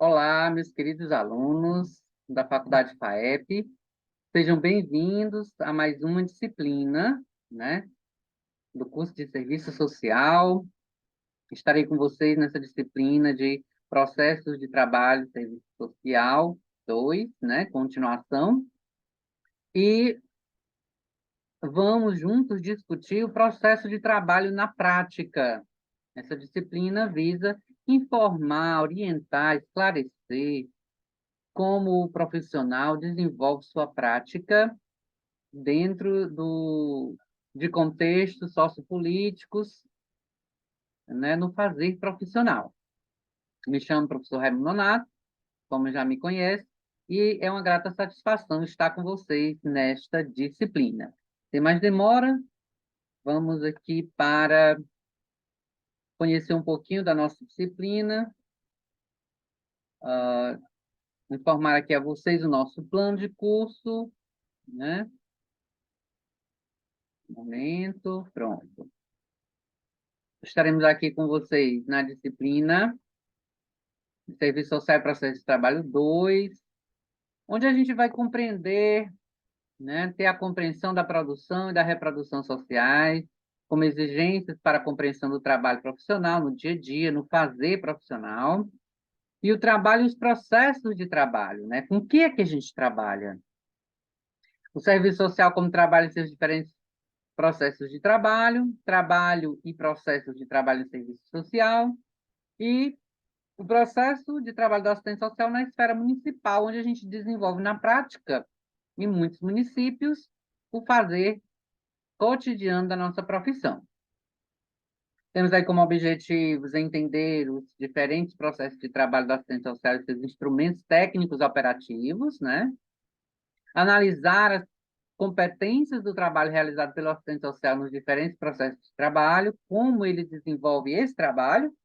Olá, meus queridos alunos da Faculdade FAEP, sejam bem-vindos a mais uma disciplina, né, do curso de Serviço Social. Estarei com vocês nessa disciplina de Processos de Trabalho e Serviço Social 2, né, continuação, e vamos juntos discutir o processo de trabalho na prática. Essa disciplina visa informar, orientar, esclarecer como o profissional desenvolve sua prática dentro de contextos sociopolíticos, né, no fazer profissional. Me chamo professor Raimundo Nonato, como já me conhece, e é uma grata satisfação estar com vocês nesta disciplina. Sem mais demora, vamos aqui para conhecer um pouquinho da nossa disciplina, informar aqui a vocês o nosso plano de curso, né? Um momento, pronto. Estaremos aqui com vocês na disciplina Serviço Social e Processo de Trabalho 2, onde a gente vai compreender, né, ter a compreensão da produção e da reprodução sociais, como exigências para a compreensão do trabalho profissional no dia a dia, no fazer profissional, e o trabalho e os processos de trabalho, né? Com o que é que a gente trabalha? O serviço social como trabalho em seus diferentes processos de trabalho, trabalho e processos de trabalho em serviço social, e o processo de trabalho da assistência social na esfera municipal, onde a gente desenvolve na prática, em muitos municípios, o fazer cotidiano da nossa profissão. Temos aí como objetivos entender os diferentes processos de trabalho da assistência social e seus instrumentos técnicos operativos, né? Analisar as competências do trabalho realizado pelo assistente social nos diferentes processos de trabalho, como ele desenvolve esse trabalho,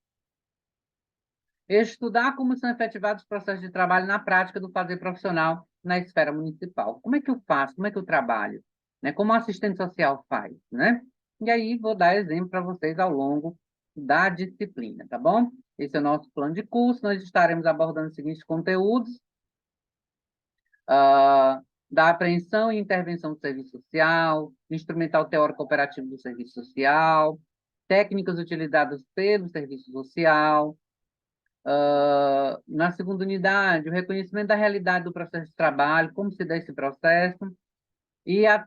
estudar como são efetivados os processos de trabalho na prática do fazer profissional na esfera municipal. Como é que eu faço? Como é que eu trabalho? Né? Como o assistente social faz? Né? E aí, vou dar exemplo para vocês ao longo da disciplina, tá bom? Esse é o nosso plano de curso. Nós estaremos abordando os seguintes conteúdos: da apreensão e intervenção do serviço social, instrumental teórico operativo do serviço social, técnicas utilizadas pelo serviço social. Na segunda unidade, o reconhecimento da realidade do processo de trabalho, como se dá esse processo, e a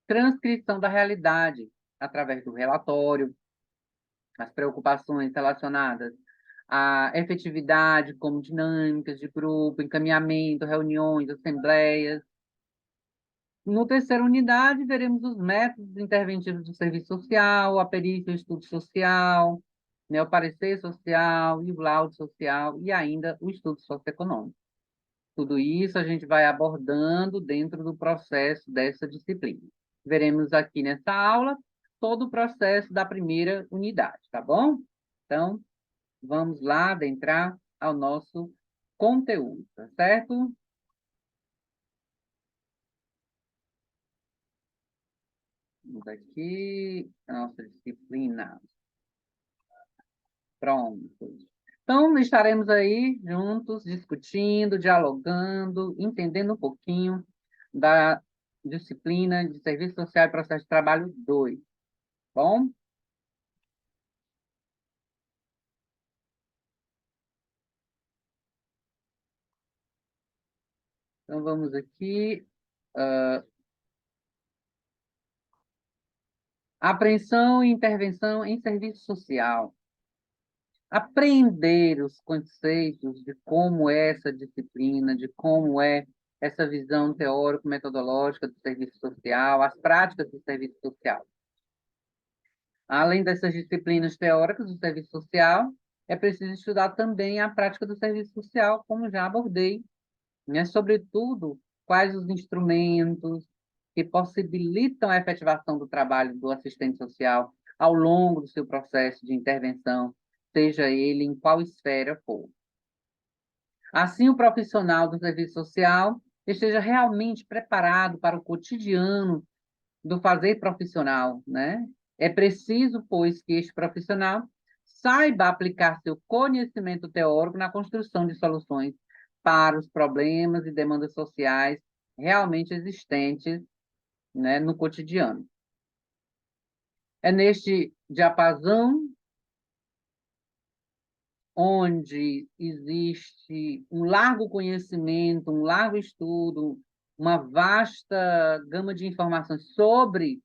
transcrição da realidade através do relatório, as preocupações relacionadas à efetividade, como dinâmicas de grupo, encaminhamento, reuniões, assembleias. No terceira unidade, veremos os métodos interventivos do serviço social, a perícia, o estudo social, né, o parecer social e o laudo social, e ainda o estudo socioeconômico. Tudo isso a gente vai abordando dentro do processo dessa disciplina. Veremos aqui nessa aula todo o processo da primeira unidade, tá bom? Então, vamos lá adentrar ao nosso conteúdo, tá certo? Vamos aqui, a nossa disciplina. Pronto. Então, estaremos aí juntos, discutindo, dialogando, entendendo um pouquinho da disciplina de Serviço Social e Processo de Trabalho 2. Bom? Então, vamos aqui. Apreensão e intervenção em serviço social. Aprender os conceitos de como é essa disciplina, de como é essa visão teórico-metodológica do serviço social, as práticas do serviço social. Além dessas disciplinas teóricas do serviço social, é preciso estudar também a prática do serviço social, como já abordei, né? Sobretudo, quais os instrumentos que possibilitam a efetivação do trabalho do assistente social ao longo do seu processo de intervenção, seja ele em qual esfera for. Assim, o profissional do serviço social esteja realmente preparado para o cotidiano do fazer profissional, né? É preciso, pois, que este profissional saiba aplicar seu conhecimento teórico na construção de soluções para os problemas e demandas sociais realmente existentes, né, no cotidiano. É neste diapasão onde existe um largo conhecimento, um largo estudo, uma vasta gama de informações sobre,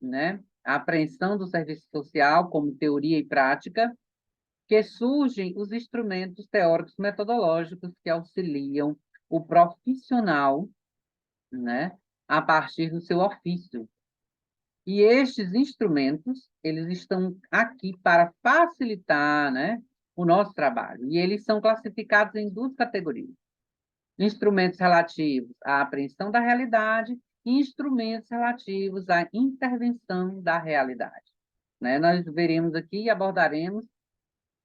né, a apreensão do serviço social como teoria e prática, que surgem os instrumentos teóricos metodológicos que auxiliam o profissional, né, a partir do seu ofício. E estes instrumentos, eles estão aqui para facilitar, né, o nosso trabalho. E eles são classificados em duas categorias: instrumentos relativos à apreensão da realidade e instrumentos relativos à intervenção da realidade. Né? Nós veremos aqui e abordaremos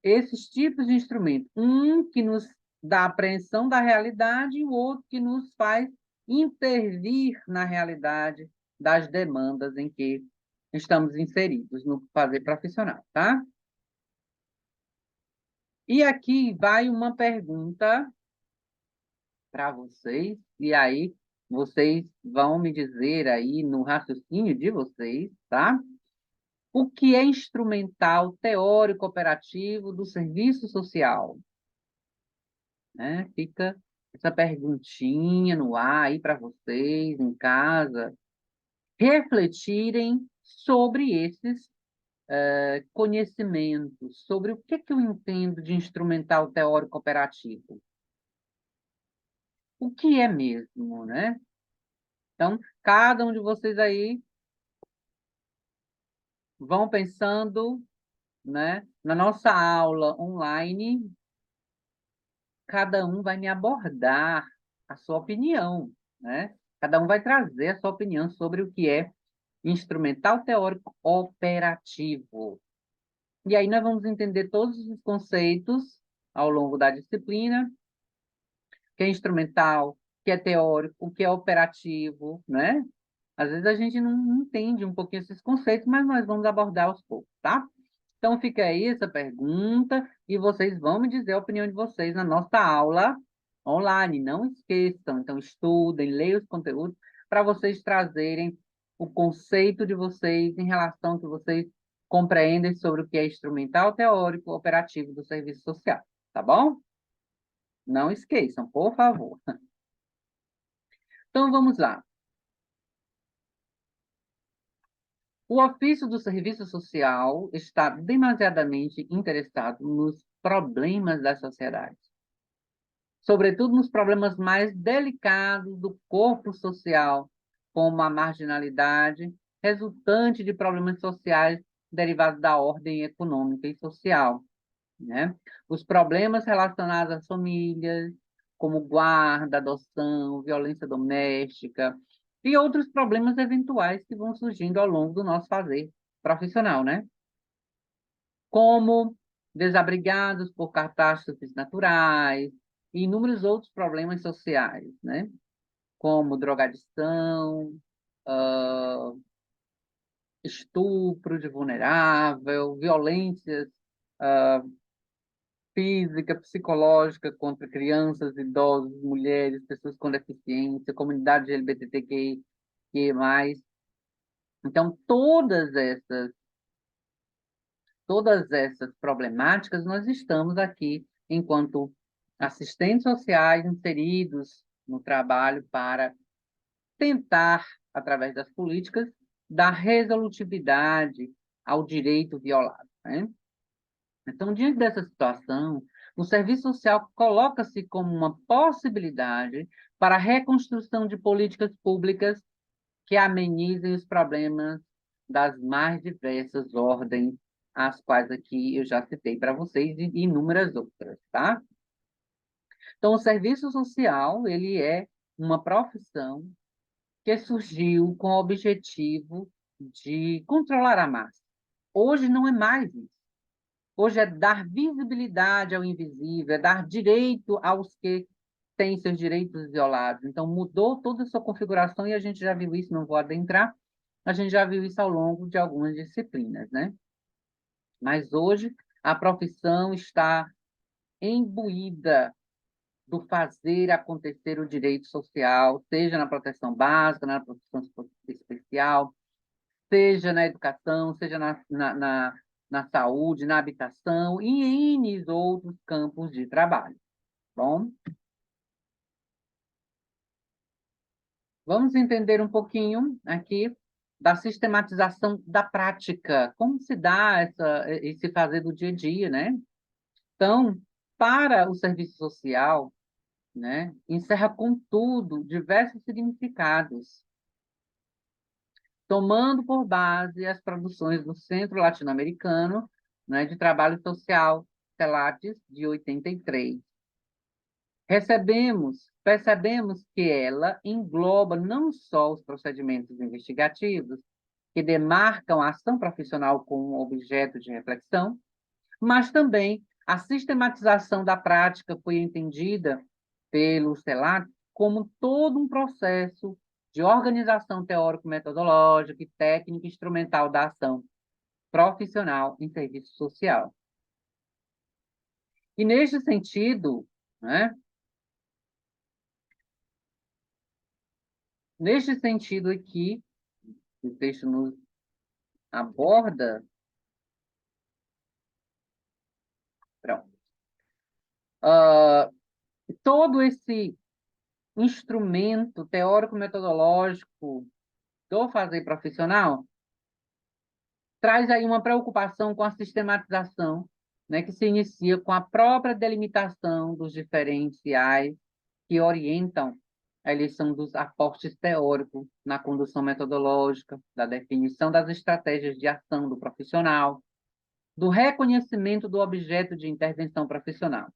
esses tipos de instrumentos. Um que nos dá a apreensão da realidade e o outro que nos faz intervir na realidade das demandas em que estamos inseridos no fazer profissional, tá? E aqui vai uma pergunta para vocês, e aí vocês vão me dizer aí no raciocínio de vocês, tá? O que é instrumental teórico operativo do serviço social? Né? Fica essa perguntinha no ar aí para vocês em casa refletirem sobre esses conhecimentos, sobre o que eu entendo de instrumental teórico operativo. O que é mesmo, né? Então, cada um de vocês aí vão pensando, né? Na nossa aula online, cada um vai me abordar a sua opinião, né? Cada um vai trazer a sua opinião sobre o que é instrumental teórico operativo. E aí nós vamos entender todos os conceitos ao longo da disciplina, que é instrumental, que é teórico, o que é operativo, né? Às vezes a gente não entende um pouquinho esses conceitos, mas nós vamos abordar aos poucos, tá? Então fica aí essa pergunta e vocês vão me dizer a opinião de vocês na nossa aula online. Não esqueçam, então estudem, leiam os conteúdos para vocês trazerem o conceito de vocês em relação ao que vocês compreendem sobre o que é instrumental, teórico, operativo do serviço social, tá bom? Não esqueçam, por favor. Então vamos lá. O ofício do serviço social está demasiadamente interessado nos problemas da sociedade, sobretudo nos problemas mais delicados do corpo social, como a marginalidade, resultante de problemas sociais derivados da ordem econômica e social, né? Os problemas relacionados às famílias, como guarda, adoção, violência doméstica e outros problemas eventuais que vão surgindo ao longo do nosso fazer profissional, né? Como desabrigados por catástrofes naturais e inúmeros outros problemas sociais, né? Como drogadição, estupro de vulnerável, violências física, psicológica contra crianças, idosos, mulheres, pessoas com deficiência, comunidade LGBTQI+. Então, todas essas problemáticas, nós estamos aqui, enquanto assistentes sociais inseridos no trabalho para tentar, através das políticas, dar resolutividade ao direito violado, né? Então, diante dessa situação, o serviço social coloca-se como uma possibilidade para a reconstrução de políticas públicas que amenizem os problemas das mais diversas ordens, as quais aqui eu já citei para vocês, e inúmeras outras, tá? Então, o serviço social, ele é uma profissão que surgiu com o objetivo de controlar a massa. Hoje não é mais isso. Hoje é dar visibilidade ao invisível, é dar direito aos que têm seus direitos violados. Então, mudou toda a sua configuração e a gente já viu isso, não vou adentrar, a gente já viu isso ao longo de algumas disciplinas, né? Mas hoje A profissão está imbuída do fazer acontecer o direito social, seja na proteção básica, na proteção especial, seja na educação, seja na saúde, na habitação e em N outros campos de trabalho. Bom, vamos entender um pouquinho aqui da sistematização da prática, como se dá esse fazer do dia a dia, né? Então, para o serviço social, né, encerra, contudo, diversos significados, tomando por base as produções do Centro Latino-Americano, né, de Trabalho Social, CELATES, de 83. Percebemos que ela engloba não só os procedimentos investigativos, que demarcam a ação profissional como objeto de reflexão, mas também a sistematização da prática foi entendida pelo CELAC como todo um processo de organização teórico-metodológica e técnica instrumental da ação profissional em serviço social. E, neste sentido, né, neste sentido aqui, o texto nos aborda, pronto, todo esse instrumento teórico-metodológico do fazer profissional traz aí uma preocupação com a sistematização, né, que se inicia com a própria delimitação dos diferenciais que orientam a eleição dos aportes teóricos na condução metodológica, da definição das estratégias de ação do profissional, do reconhecimento do objeto de intervenção profissional,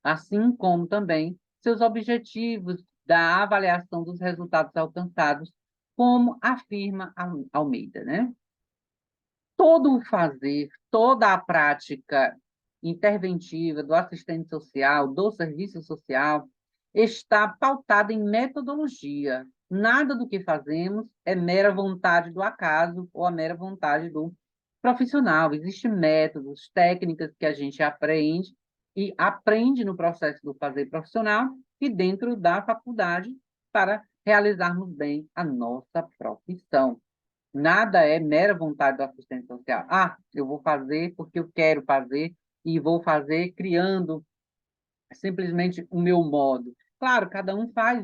assim como também seus objetivos da avaliação dos resultados alcançados, como afirma Almeida, né? Todo o fazer, toda a prática interventiva do assistente social, do serviço social, está pautada em metodologia. Nada do que fazemos é mera vontade do acaso ou a mera vontade do profissional. Existem métodos, técnicas que a gente aprende e aprende no processo do fazer profissional e dentro da faculdade para realizarmos bem a nossa profissão. Nada é mera vontade do assistente social. Ah, eu vou fazer porque eu quero fazer e vou fazer criando simplesmente o meu modo. Claro, cada um faz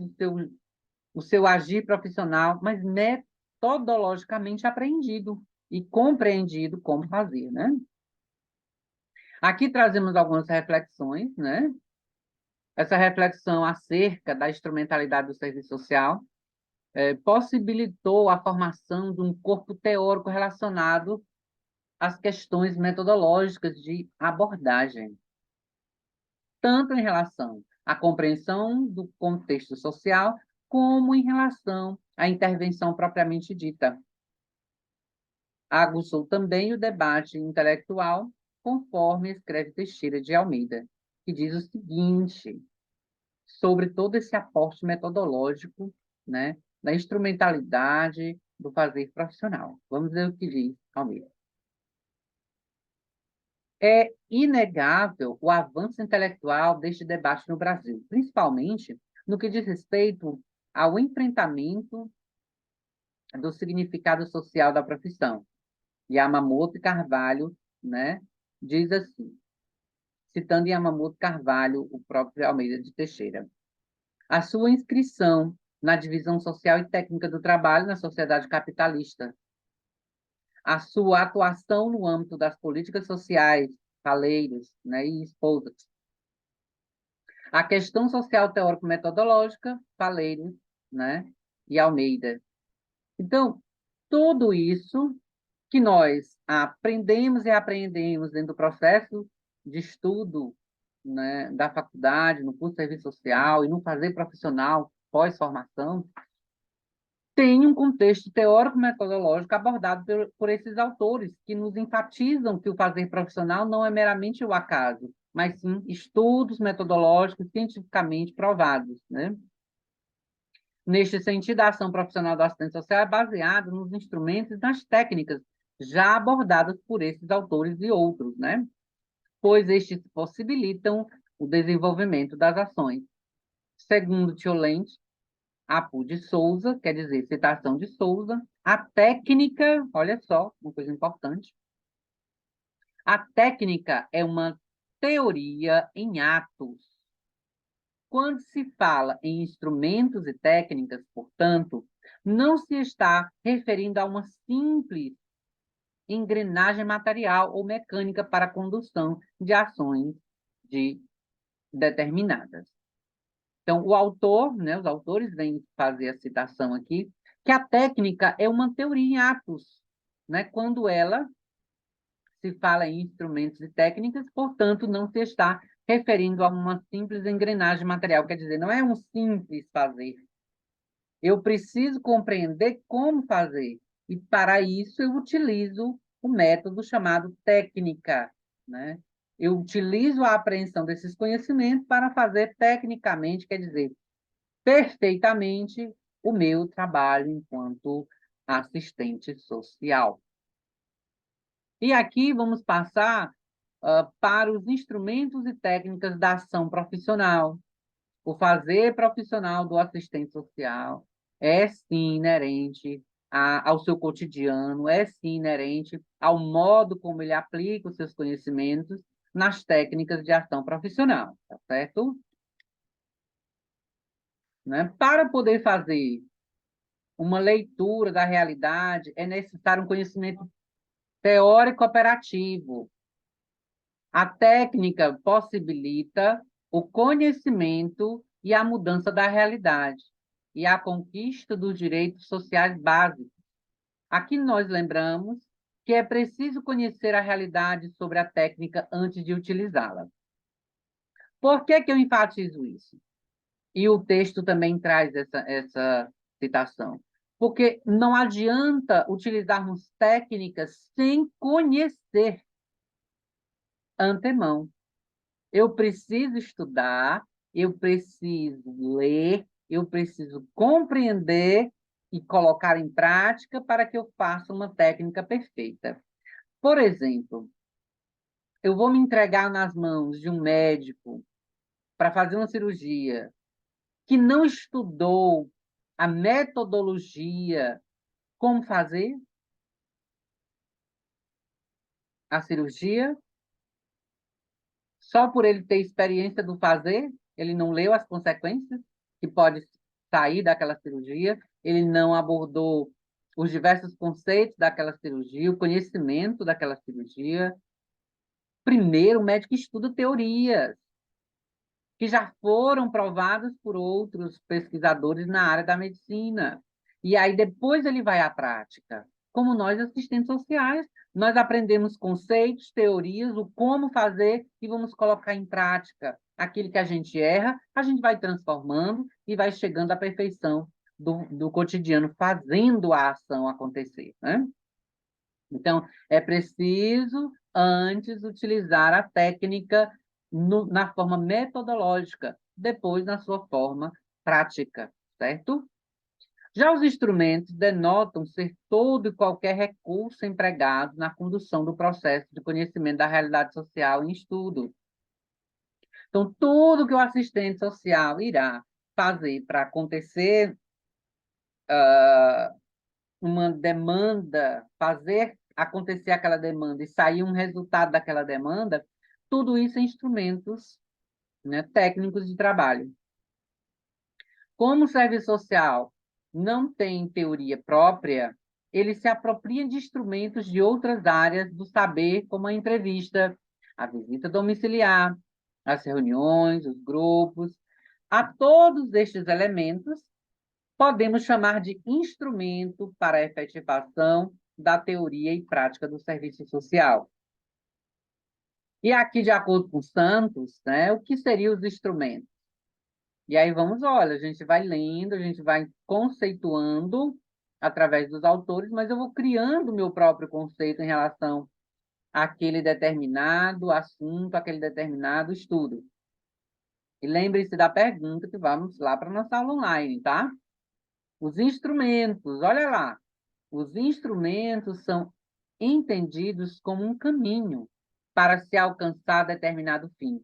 o seu agir profissional, mas metodologicamente aprendido e compreendido como fazer, né? Aqui trazemos algumas reflexões, né? Essa reflexão acerca da instrumentalidade do serviço social possibilitou a formação de um corpo teórico relacionado às questões metodológicas de abordagem, tanto em relação à compreensão do contexto social, como em relação à intervenção propriamente dita. Aguçou também o debate intelectual, conforme escreve Teixeira de Almeida, que diz o seguinte sobre todo esse aporte metodológico, né, da instrumentalidade do fazer profissional. Vamos ver o que diz Almeida. É inegável o avanço intelectual deste debate no Brasil, principalmente no que diz respeito ao enfrentamento do significado social da profissão. Yamamoto e Carvalho, né, diz assim, citando Yamamoto e Carvalho, o próprio Almeida de Teixeira. A sua inscrição na divisão social e técnica do trabalho na sociedade capitalista, a sua atuação no âmbito das políticas sociais, Faleiros, né, e Esposas, a questão social teórico-metodológica, Faleiros, né, e Almeida. Então, tudo isso que nós aprendemos e apreendemos dentro do processo de estudo, né, da faculdade, no curso de serviço social e no fazer profissional pós-formação, tem um contexto teórico-metodológico abordado por esses autores, que nos enfatizam que o fazer profissional não é meramente o acaso, mas sim estudos metodológicos cientificamente provados, né? Neste sentido, a ação profissional do assistente social é baseada nos instrumentos e nas técnicas já abordadas por esses autores e outros, né? Pois estes possibilitam o desenvolvimento das ações. Segundo Tiolente, Apu de Souza, quer dizer, citação de Souza, a técnica, olha só, uma coisa importante, a técnica é uma teoria em atos. Quando se fala em instrumentos e técnicas, portanto, não se está referindo a uma simples engrenagem material ou mecânica para a condução de ações determinadas. Então, o autor, né, os autores vêm fazer a citação aqui, que a técnica é uma teoria em atos, né, quando ela se fala em instrumentos e técnicas, portanto, não se está referindo a uma simples engrenagem material, quer dizer, não é um simples fazer. Eu preciso compreender como fazer, e para isso eu utilizo o método chamado técnica, né? Eu utilizo a apreensão desses conhecimentos para fazer tecnicamente, quer dizer, perfeitamente o meu trabalho enquanto assistente social. E aqui vamos passar para os instrumentos e técnicas da ação profissional. O fazer profissional do assistente social é sim inerente ao seu cotidiano, é sim inerente ao modo como ele aplica os seus conhecimentos nas técnicas de ação profissional, tá certo? Né? Para poder fazer uma leitura da realidade, é necessário um conhecimento teórico operativo. A técnica possibilita o conhecimento e a mudança da realidade e a conquista dos direitos sociais básicos. Aqui nós lembramos que é preciso conhecer a realidade sobre a técnica antes de utilizá-la. Por que eu enfatizo isso? E o texto também traz essa citação. Porque não adianta utilizarmos técnicas sem conhecer antemão. Eu preciso estudar, eu preciso ler, eu preciso compreender e colocar em prática para que eu faça uma técnica perfeita. Por exemplo, eu vou me entregar nas mãos de um médico para fazer uma cirurgia que não estudou a metodologia, como fazer a cirurgia, só por ele ter experiência do fazer, ele não leu as consequências que pode sair daquela cirurgia, ele não abordou os diversos conceitos daquela cirurgia, o conhecimento daquela cirurgia. Primeiro, o médico estuda teorias que já foram provadas por outros pesquisadores na área da medicina. E aí depois ele vai à prática. Como nós, assistentes sociais, nós aprendemos conceitos, teorias, o como fazer e vamos colocar em prática. Aquilo que a gente erra, a gente vai transformando e vai chegando à perfeição do cotidiano, fazendo a ação acontecer, né? Então, é preciso, antes, utilizar a técnica na forma metodológica, depois na sua forma prática, certo? Já os instrumentos denotam ser todo e qualquer recurso empregado na condução do processo de conhecimento da realidade social em estudo. Então, tudo que o assistente social irá fazer para acontecer uma demanda, fazer acontecer aquela demanda e sair um resultado daquela demanda, tudo isso é instrumentos, né, técnicos de trabalho. Como o serviço social não tem teoria própria, ele se apropria de instrumentos de outras áreas do saber, como a entrevista, a visita domiciliar, as reuniões, os grupos. A todos estes elementos podemos chamar de instrumento para a efetivação da teoria e prática do serviço social. E aqui, de acordo com Santos, né, o que seriam os instrumentos? E aí vamos, olha, a gente vai lendo, a gente vai conceituando através dos autores, mas eu vou criando o meu próprio conceito em relação àquele determinado assunto, àquele determinado estudo. E lembre-se da pergunta que vamos lá para a nossa aula online, tá? Os instrumentos, olha lá. Os instrumentos são entendidos como um caminho para se alcançar determinado fim,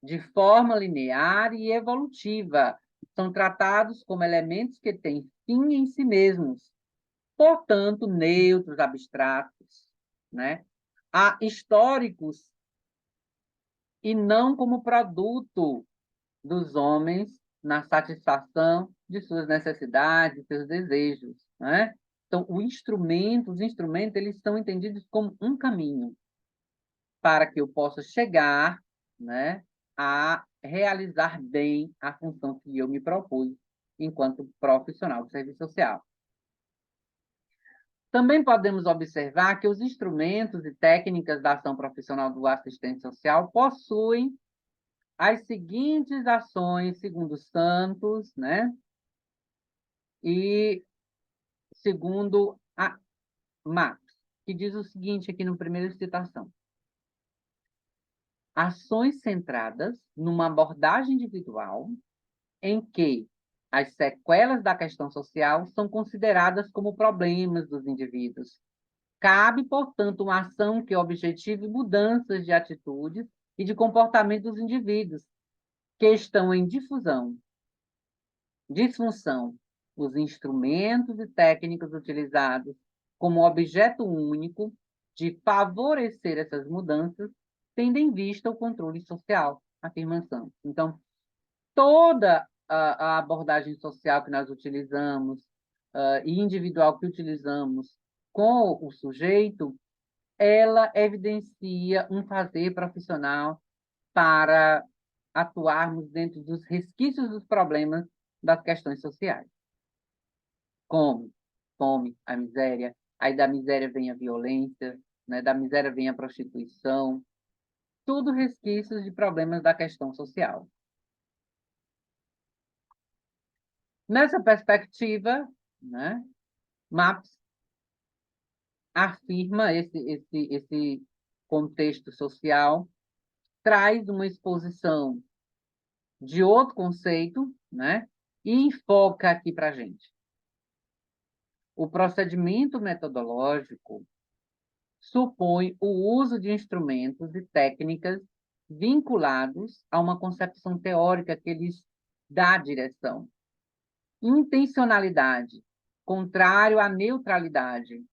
de forma linear e evolutiva. São tratados como elementos que têm fim em si mesmos, portanto, neutros, abstratos, né? Há históricos e não como produto dos homens na satisfação de suas necessidades, de seus desejos, né? Então, os instrumentos, eles são entendidos como um caminho para que eu possa chegar, né, a realizar bem a função que eu me propus enquanto profissional de serviço social. Também podemos observar que os instrumentos e técnicas da ação profissional do assistente social possuem as seguintes ações, segundo Santos, né? E segundo a Matos, que diz o seguinte aqui no primeiro citação: ações centradas numa abordagem individual em que as sequelas da questão social são consideradas como problemas dos indivíduos. Cabe, portanto, uma ação que objetive mudanças de atitudes e de comportamento dos indivíduos que estão em disfunção. Os instrumentos e técnicas utilizados como objeto único de favorecer essas mudanças tendo em vista o controle social, afirmação. Então, toda a abordagem social que nós utilizamos e individual que utilizamos com o sujeito, ela evidencia um fazer profissional para atuarmos dentro dos resquícios dos problemas das questões sociais, como fome, a miséria, aí da miséria vem a violência, né? Da miséria vem a prostituição, tudo resquícios de problemas da questão social. Nessa perspectiva, né, MAPS afirma esse contexto social, traz uma exposição de outro conceito, né, e enfoca aqui para a gente. O procedimento metodológico supõe o uso de instrumentos e técnicas vinculados a uma concepção teórica que lhes dá direção. Intencionalidade, contrário à neutralidade,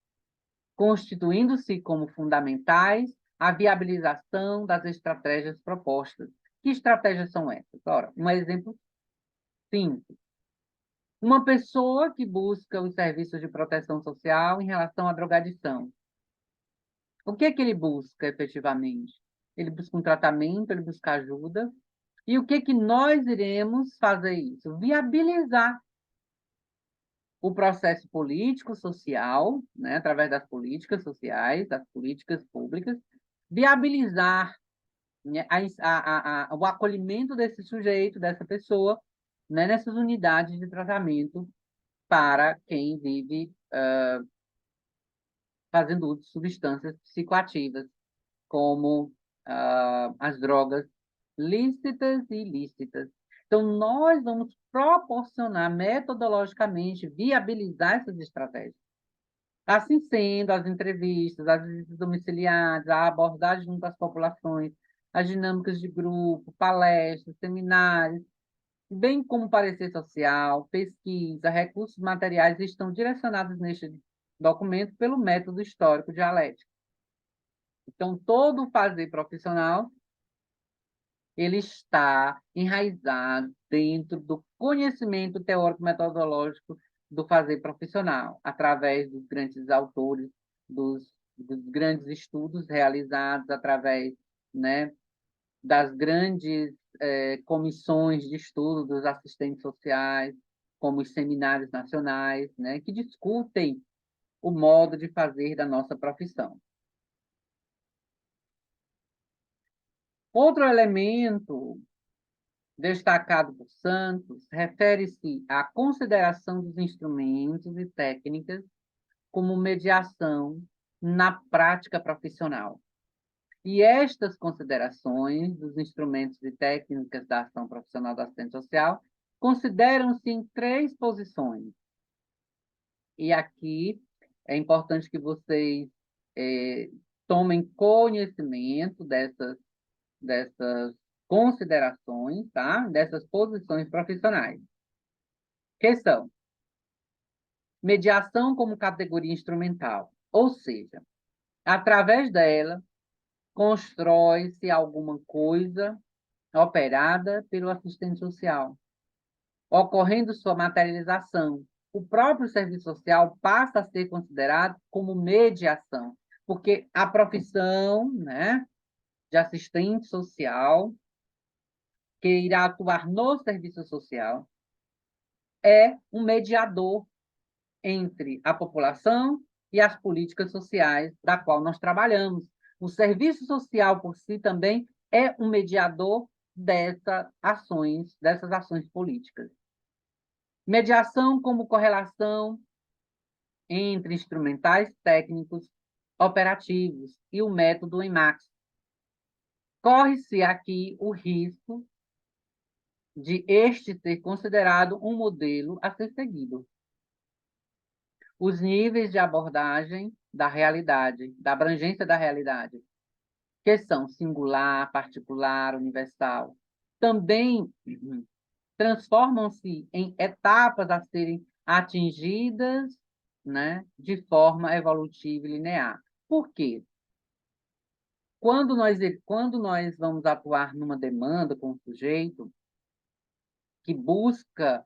constituindo-se como fundamentais a viabilização das estratégias propostas. Que estratégias são essas? Ora, um exemplo simples. Uma pessoa que busca os serviços de proteção social em relação à drogadição. O que é que ele busca efetivamente? Ele busca um tratamento, ele busca ajuda. E o que é que nós iremos fazer isso? Viabilizar o processo político, social, né, através das políticas sociais, das políticas públicas, viabilizar, né, o acolhimento desse sujeito, dessa pessoa, né, nessas unidades de tratamento para quem vive fazendo uso de substâncias psicoativas, como as drogas lícitas e ilícitas. Então, nós vamos proporcionar metodologicamente, viabilizar essas estratégias. Assim sendo, as entrevistas, as visitas domiciliares, a abordagem junto às populações, as dinâmicas de grupo, palestras, seminários, bem como parecer social, pesquisa, recursos materiais estão direcionados neste documento pelo método histórico dialético. Então, todo o fazer profissional ele está enraizado dentro do conhecimento teórico-metodológico do fazer profissional, através dos grandes autores, dos grandes estudos realizados, através, né, das grandes comissões de estudo dos assistentes sociais, como os seminários nacionais, né, que discutem o modo de fazer da nossa profissão. Outro elemento destacado por Santos refere-se à consideração dos instrumentos e técnicas como mediação na prática profissional. E estas considerações dos instrumentos e técnicas da ação profissional do assistente social consideram-se em 3 posições. E aqui é importante que vocês tomem conhecimento dessas considerações, tá? Dessas posições profissionais, que são mediação como categoria instrumental, ou seja, através dela constrói-se alguma coisa operada pelo assistente social, ocorrendo sua materialização. O próprio serviço social passa a ser considerado como mediação, porque a profissão, né, de assistente social, que irá atuar no serviço social, é um mediador entre a população e as políticas sociais da qual nós trabalhamos. O serviço social por si também é um mediador dessas ações políticas. Mediação como correlação entre instrumentais técnicos operativos e o método EMAX. Corre-se aqui o risco de este ser considerado um modelo a ser seguido. Os níveis de abordagem da realidade, da abrangência da realidade, que são singular, particular, universal, também transformam-se em etapas a serem atingidas, né, de forma evolutiva e linear. Por quê? Quando nós vamos atuar numa demanda com o sujeito que busca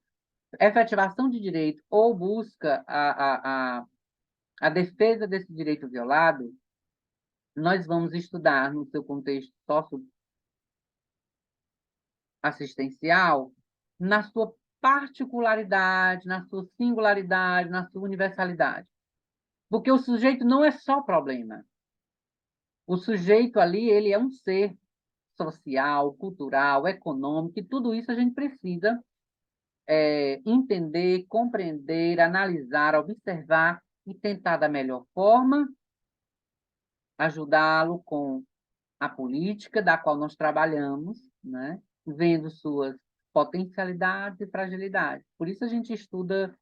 efetivação de direito ou busca a defesa desse direito violado, nós vamos estudar no seu contexto socioassistencial, na sua particularidade, na sua singularidade, na sua universalidade. Porque o sujeito não é só problema. O sujeito ali, ele é um ser social, cultural, econômico, e tudo isso a gente precisa entender, compreender, analisar, observar e tentar, da melhor forma, ajudá-lo com a política da qual nós trabalhamos, né? Vendo suas potencialidades e fragilidades. Por isso a gente estuda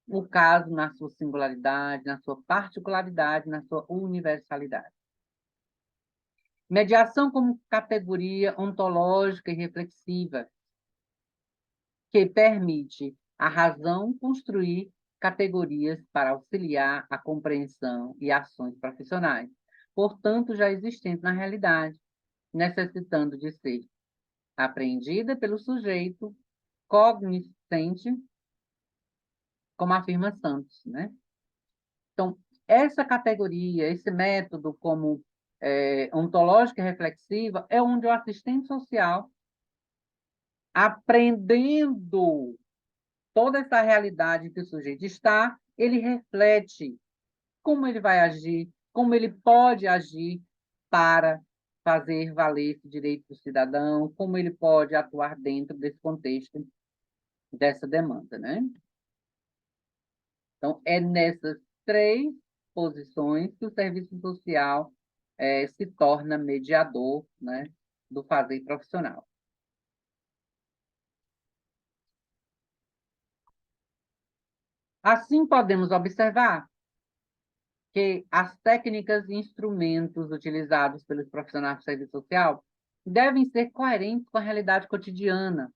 o caso na sua singularidade, na sua particularidade, na sua universalidade. Mediação como categoria ontológica e reflexiva, que permite à razão construir categorias para auxiliar a compreensão e ações profissionais, portanto, já existentes na realidade, necessitando de ser apreendida pelo sujeito cognoscente, como afirma Santos, né? Então, essa categoria, esse método como ontológica e reflexiva, é onde o assistente social, aprendendo toda essa realidade que o sujeito está, ele reflete como ele vai agir, como ele pode agir para fazer valer esse direito do cidadão, como ele pode atuar dentro desse contexto, dessa demanda, né? Então, é nessas três posições que o serviço social se torna mediador, né, do fazer profissional. Assim, podemos observar que as técnicas e instrumentos utilizados pelos profissionais do serviço social devem ser coerentes com a realidade cotidiana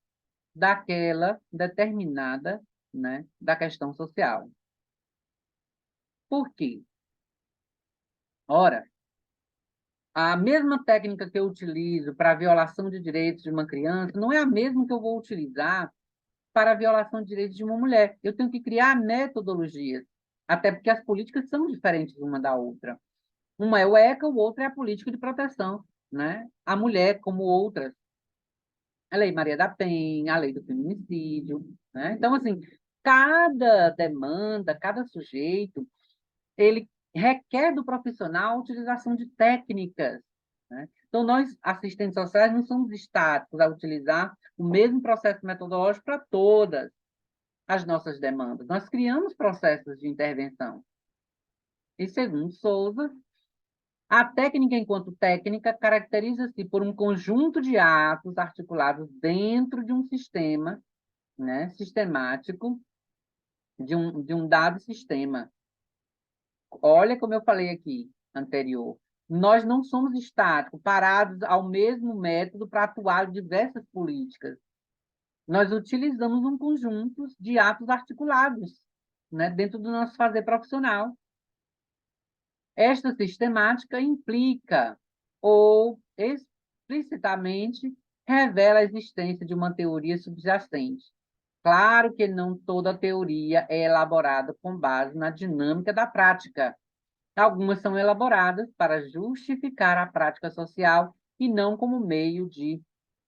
daquela determinada, né, da questão social. Por quê? Ora, a mesma técnica que eu utilizo para a violação de direitos de uma criança não é a mesma que eu vou utilizar para a violação de direitos de uma mulher. Eu tenho que criar metodologias, até porque as políticas são diferentes uma da outra. Uma é o ECA, o outro é a política de proteção, né? A mulher, como outras, a Lei Maria da Penha, a Lei do Feminicídio, né? Então, assim, cada demanda, cada sujeito, ele requer do profissional a utilização de técnicas, né? Então, nós, assistentes sociais, não somos estáticos a utilizar o mesmo processo metodológico para todas as nossas demandas. Nós criamos processos de intervenção. E, segundo Souza, a técnica, enquanto técnica, caracteriza-se por um conjunto de atos articulados dentro de um sistema, né, sistemático, de um dado sistema. Olha como eu falei aqui, anterior. Nós não somos estáticos, parados ao mesmo método para atuar em diversas políticas. Nós utilizamos um conjunto de atos articulados, né, dentro do nosso fazer profissional. Esta sistemática implica ou explicitamente revela a existência de uma teoria subjacente. Claro que não toda teoria é elaborada com base na dinâmica da prática. Algumas são elaboradas para justificar a prática social e não como meio de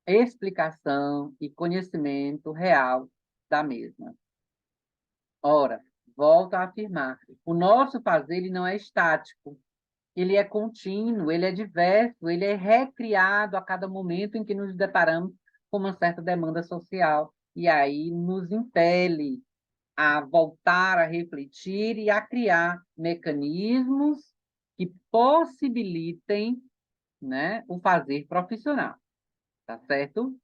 explicação e conhecimento real da mesma. Ora, volto a afirmar, o nosso fazer ele não é estático, ele é contínuo, ele é diverso, ele é recriado a cada momento em que nos deparamos com uma certa demanda social, e aí nos impele a voltar a refletir e a criar mecanismos que possibilitem, né, o fazer profissional, tá certo?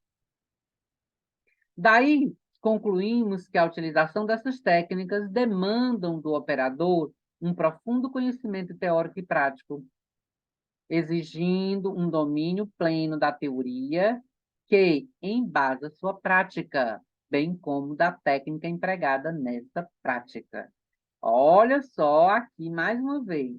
Daí, concluímos que a utilização dessas técnicas demandam do operador um profundo conhecimento teórico e prático, exigindo um domínio pleno da teoria que embasa sua prática, bem como da técnica empregada nessa prática. Olha só aqui mais uma vez,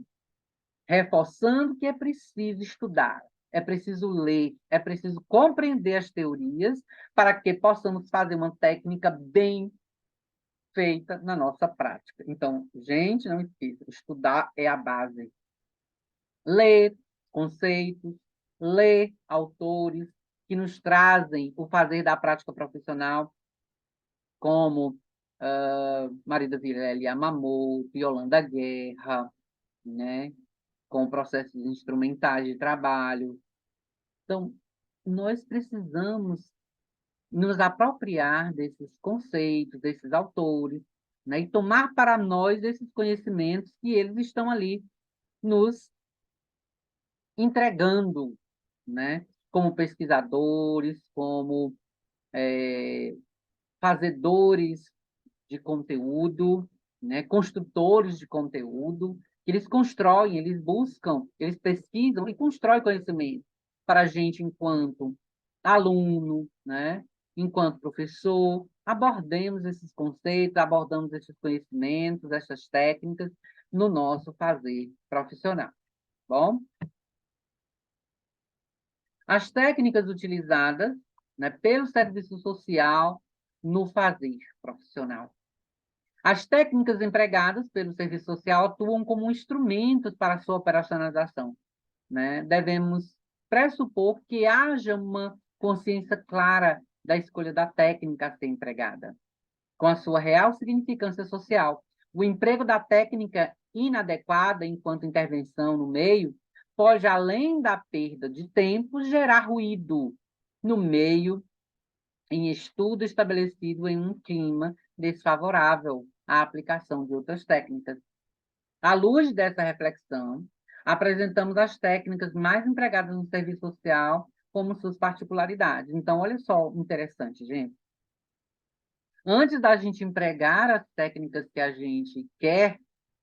reforçando que é preciso estudar, é preciso ler, é preciso compreender as teorias para que possamos fazer uma técnica bem feita na nossa prática. Então, gente, não esqueça, estudar é a base. Ler conceitos, ler autores que nos trazem o fazer da prática profissional, como Marida Virelli Yamamoto, Yolanda Guerra, né? Com processos instrumentais de trabalho. Então, nós precisamos nos apropriar desses conceitos, desses autores, né? E tomar para nós esses conhecimentos que eles estão ali nos entregando, né? Como pesquisadores, como fazedores de conteúdo, né? Construtores de conteúdo, que eles constroem, eles buscam, eles pesquisam e constroem conhecimento para a gente enquanto aluno, né? Enquanto professor, abordemos esses conceitos, abordamos esses conhecimentos, essas técnicas no nosso fazer profissional. Bom, as técnicas utilizadas, né, pelo serviço social no fazer profissional. As técnicas empregadas pelo serviço social atuam como instrumentos para a sua operacionalização, né? Devemos pressupor que haja uma consciência clara da escolha da técnica a ser empregada, com a sua real significância social. O emprego da técnica inadequada enquanto intervenção no meio pode, além da perda de tempo, gerar ruído no meio em estudo estabelecido em um clima desfavorável à aplicação de outras técnicas. À luz dessa reflexão, apresentamos as técnicas mais empregadas no serviço social, como suas particularidades. Então, olha só, interessante, gente. Antes da gente empregar as técnicas que a gente quer,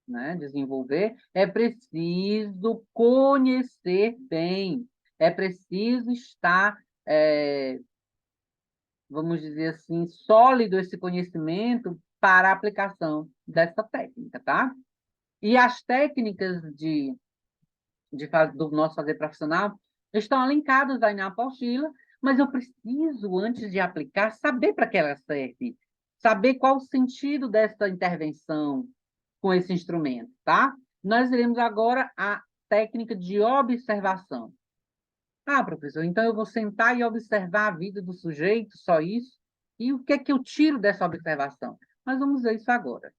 né, desenvolver, é preciso conhecer bem, é preciso estar vamos dizer assim, sólido esse conhecimento para a aplicação dessa técnica, tá? E as técnicas do nosso fazer profissional estão elencadas aí na apostila, mas eu preciso, antes de aplicar, saber para que ela serve, saber qual o sentido dessa intervenção com esse instrumento, tá? Nós iremos agora a técnica de observação. Ah, professor, então eu vou sentar e observar a vida do sujeito, só isso? E o que é que eu tiro dessa observação? Mas vamos ver isso agora.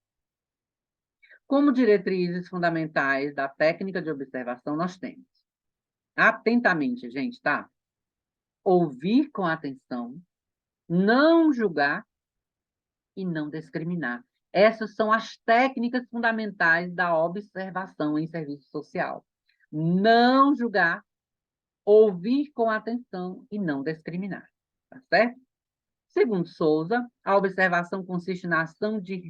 Como diretrizes fundamentais da técnica de observação, nós temos atentamente, gente, tá? Ouvir com atenção, não julgar e não discriminar. Essas são as técnicas fundamentais da observação em serviço social. Não julgar, ouvir com atenção e não discriminar. Tá certo? Segundo Souza, a observação consiste na ação de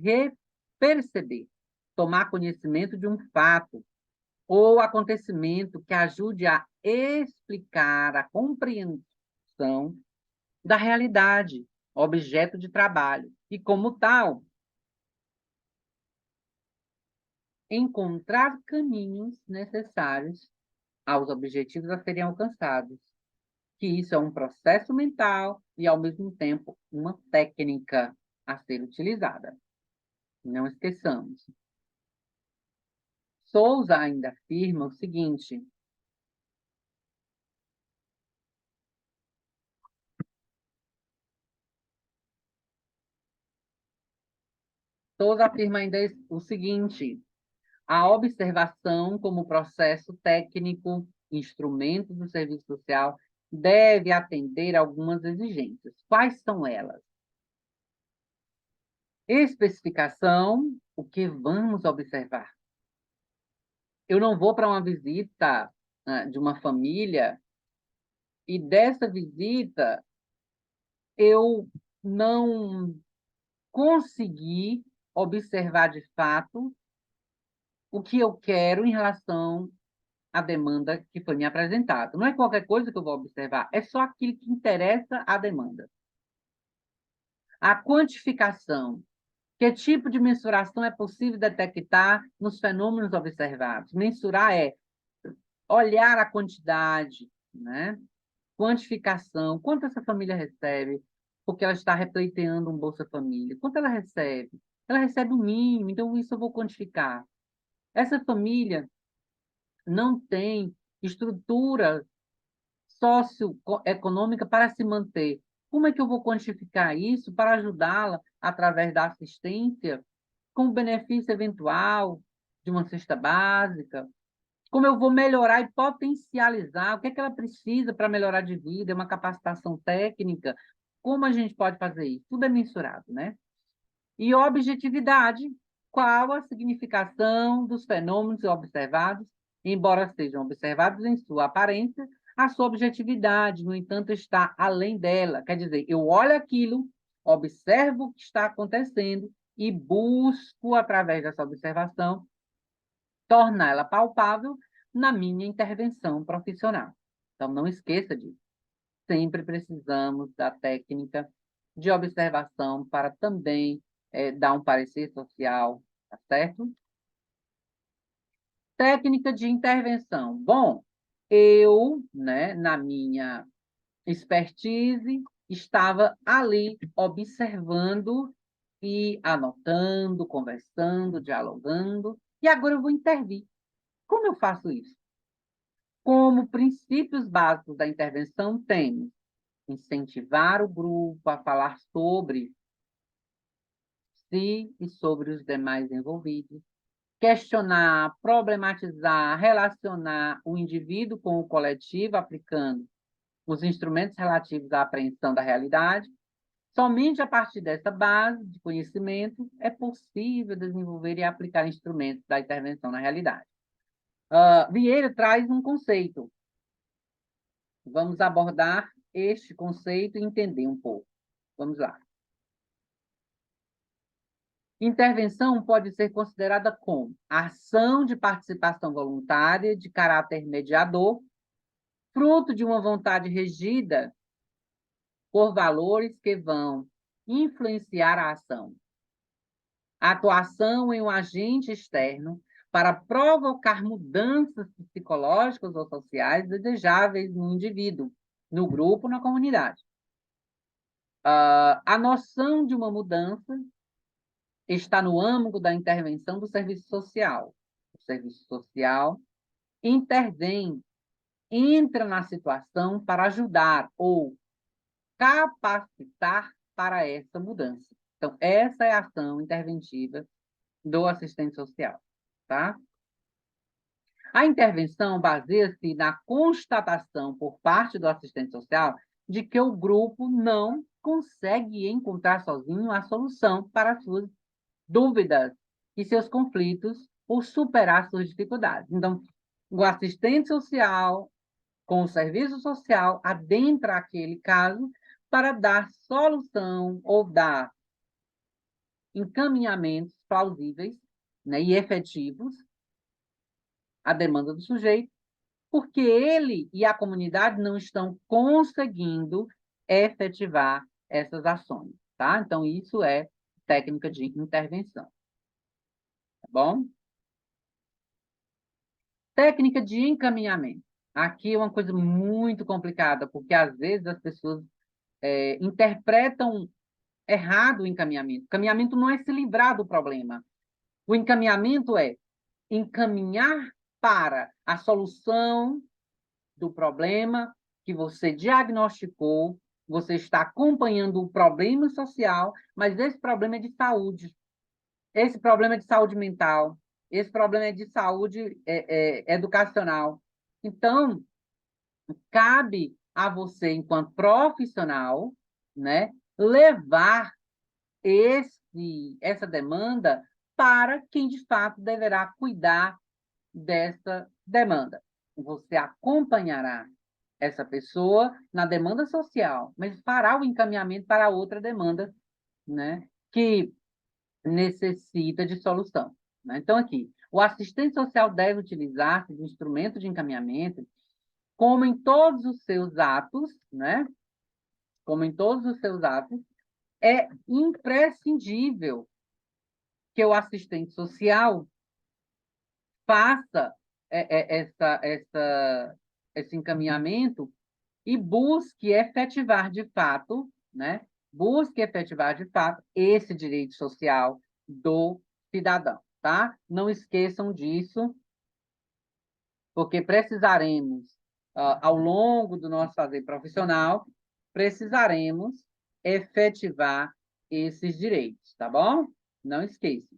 perceber, tomar conhecimento de um fato, ou acontecimento que ajude a explicar a compreensão da realidade, objeto de trabalho, e, como tal, encontrar caminhos necessários aos objetivos a serem alcançados. Que isso é um processo mental e, ao mesmo tempo, uma técnica a ser utilizada. Não esqueçamos. Souza ainda afirma o seguinte: Souza afirma ainda o seguinte: a observação como processo técnico, instrumento do serviço social, deve atender a algumas exigências. Quais são elas? Especificação, o que vamos observar. Eu não vou para uma visita de uma família e dessa visita eu não consegui observar de fato o que eu quero em relação à demanda que foi me apresentada. Não é qualquer coisa que eu vou observar, é só aquilo que interessa à demanda. A quantificação. Que tipo de mensuração é possível detectar nos fenômenos observados? Mensurar é olhar a quantidade, né? Quantificação. Quanto essa família recebe? Porque ela está repleiteando um Bolsa Família. Quanto ela recebe? Ela recebe o mínimo, então isso eu vou quantificar. Essa família não tem estrutura socioeconômica para se manter. Como é que eu vou quantificar isso para ajudá-la através da assistência, com o benefício eventual de uma cesta básica? Como eu vou melhorar e potencializar? O que é que ela precisa para melhorar de vida? É uma capacitação técnica? Como a gente pode fazer isso? Tudo é mensurado, né? E objetividade, qual a significação dos fenômenos observados, embora sejam observados em sua aparência, a sua objetividade, no entanto, está além dela. Quer dizer, eu olho aquilo, observo o que está acontecendo e busco, através dessa observação, torná-la palpável na minha intervenção profissional. Então, não esqueça disso. Sempre precisamos da técnica de observação para também dar um parecer social, tá certo? Técnica de intervenção. Bom, eu, né, na minha expertise, estava ali observando e anotando, conversando, dialogando, e agora eu vou intervir. Como eu faço isso? Como princípios básicos da intervenção, temos incentivar o grupo a falar sobre si e sobre os demais envolvidos, questionar, problematizar, relacionar o indivíduo com o coletivo, aplicando os instrumentos relativos à apreensão da realidade. Somente a partir dessa base de conhecimento é possível desenvolver e aplicar instrumentos da intervenção na realidade. Vieira traz um conceito. Vamos abordar este conceito e entender um pouco. Vamos lá. Intervenção pode ser considerada como ação de participação voluntária de caráter mediador, fruto de uma vontade regida por valores que vão influenciar a ação. A atuação em um agente externo para provocar mudanças psicológicas ou sociais desejáveis no indivíduo, no grupo, na comunidade. A noção de uma mudança está no âmbito da intervenção do serviço social. O serviço social intervém, entra na situação para ajudar ou capacitar para essa mudança. Então, essa é a ação interventiva do assistente social, tá? A intervenção baseia-se na constatação por parte do assistente social de que o grupo não consegue encontrar sozinho a solução para suas dúvidas e seus conflitos por superar suas dificuldades. Então, o assistente social, com o serviço social, adentra aquele caso para dar solução ou dar encaminhamentos plausíveis, né, e efetivos a demanda do sujeito, porque ele e a comunidade não estão conseguindo efetivar essas ações, tá? Então, isso é técnica de intervenção, tá bom? Técnica de encaminhamento. Aqui é uma coisa muito complicada, porque às vezes as pessoas interpretam errado o encaminhamento. O encaminhamento não é se livrar do problema. O encaminhamento é encaminhar para a solução do problema que você diagnosticou, você está acompanhando o problema social, mas esse problema é de saúde, esse problema é de saúde mental, esse problema é de saúde educacional. Então, cabe a você, enquanto profissional, né, levar essa demanda para quem, de fato, deverá cuidar dessa demanda. Você acompanhará essa pessoa na demanda social, mas fará o encaminhamento para outra demanda, né, que necessita de solução, né? Então, aqui, o assistente social deve utilizar-se do instrumento de encaminhamento como em todos os seus atos, né? Como em todos os seus atos, é imprescindível que o assistente social faça esse encaminhamento e busque efetivar de fato, né? Busque efetivar de fato esse direito social do cidadão, tá? Não esqueçam disso, porque precisaremos, ao longo do nosso fazer profissional, precisaremos efetivar esses direitos, tá bom? Não esqueçam.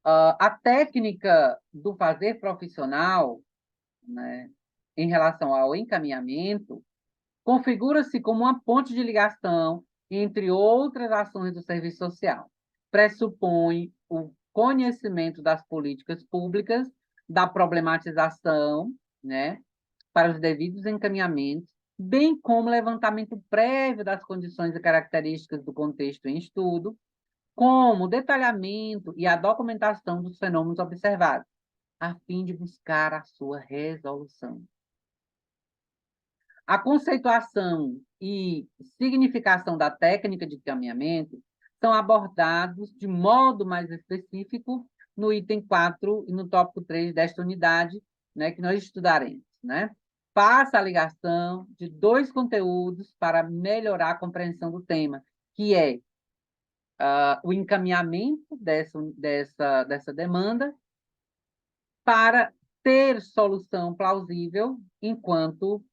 A técnica do fazer profissional, né, em relação ao encaminhamento, configura-se como uma ponte de ligação entre outras ações do serviço social. Pressupõe o conhecimento das políticas públicas, da problematização, né, para os devidos encaminhamentos, bem como levantamento prévio das condições e características do contexto em estudo, como o detalhamento e a documentação dos fenômenos observados, a fim de buscar a sua resolução. A conceituação e significação da técnica de encaminhamento são abordados de modo mais específico no item 4 e no tópico 3 desta unidade, né, que nós estudaremos, né? Faça a ligação de dois conteúdos para melhorar a compreensão do tema, que é o encaminhamento dessa demanda para ter solução plausível enquanto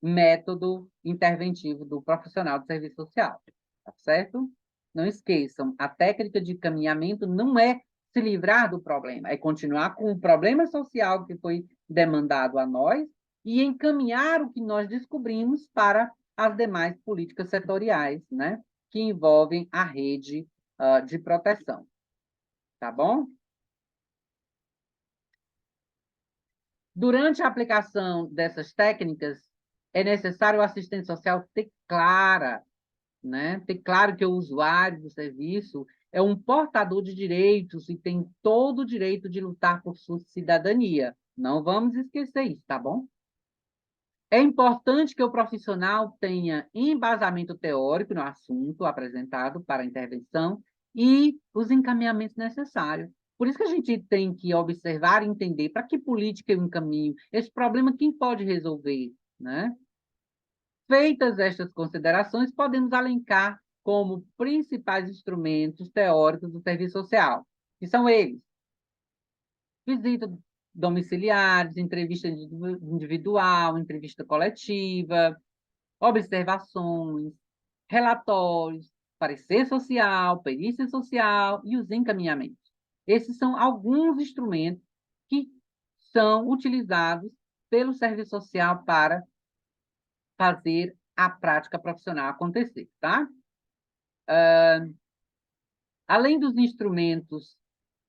método interventivo do profissional de serviço social, tá certo? Não esqueçam, a técnica de encaminhamento não é se livrar do problema, é continuar com o problema social que foi demandado a nós e encaminhar o que nós descobrimos para as demais políticas setoriais, né, que envolvem a rede de proteção, tá bom? Durante a aplicação dessas técnicas, é necessário o assistente social ter clara, né? Ter claro que o usuário do serviço é um portador de direitos e tem todo o direito de lutar por sua cidadania. Não vamos esquecer isso, tá bom? É importante que o profissional tenha embasamento teórico no assunto apresentado para a intervenção e os encaminhamentos necessários. Por isso que a gente tem que observar e entender para que política eu encaminho, esse problema quem pode resolver, né? Feitas estas considerações, podemos alencar como principais instrumentos teóricos do serviço social, que são eles: visita domiciliares, entrevista individual, entrevista coletiva, observações, relatórios, parecer social, perícia social e os encaminhamentos. Esses são alguns instrumentos que são utilizados pelo serviço social para fazer a prática profissional acontecer, tá? Além dos instrumentos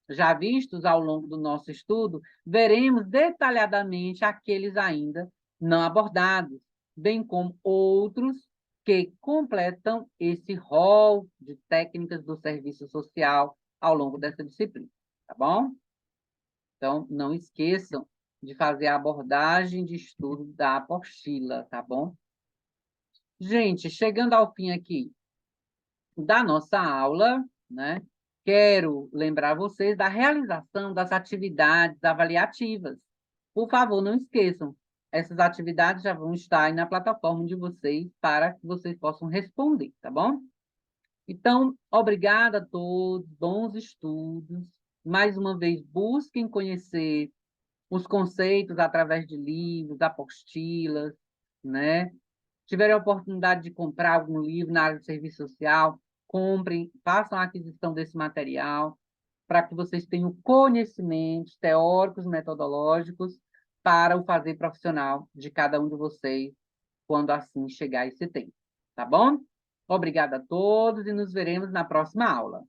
já vistos ao longo do nosso estudo, veremos detalhadamente aqueles ainda não abordados, bem como outros que completam esse rol de técnicas do serviço social ao longo dessa disciplina, tá bom? Então, não esqueçam de fazer a abordagem de estudo da apostila, tá bom? Gente, chegando ao fim aqui da nossa aula, né? Quero lembrar vocês da realização das atividades avaliativas. Por favor, não esqueçam, essas atividades já vão estar aí na plataforma de vocês para que vocês possam responder, tá bom? Então, obrigada a todos, bons estudos. Mais uma vez, busquem conhecer os conceitos através de livros, apostilas, né? Tiverem a oportunidade de comprar algum livro na área de serviço social, comprem, façam a aquisição desse material, para que vocês tenham conhecimentos teóricos, metodológicos, para o fazer profissional de cada um de vocês, quando assim chegar esse tempo. Tá bom? Obrigada a todos e nos veremos na próxima aula.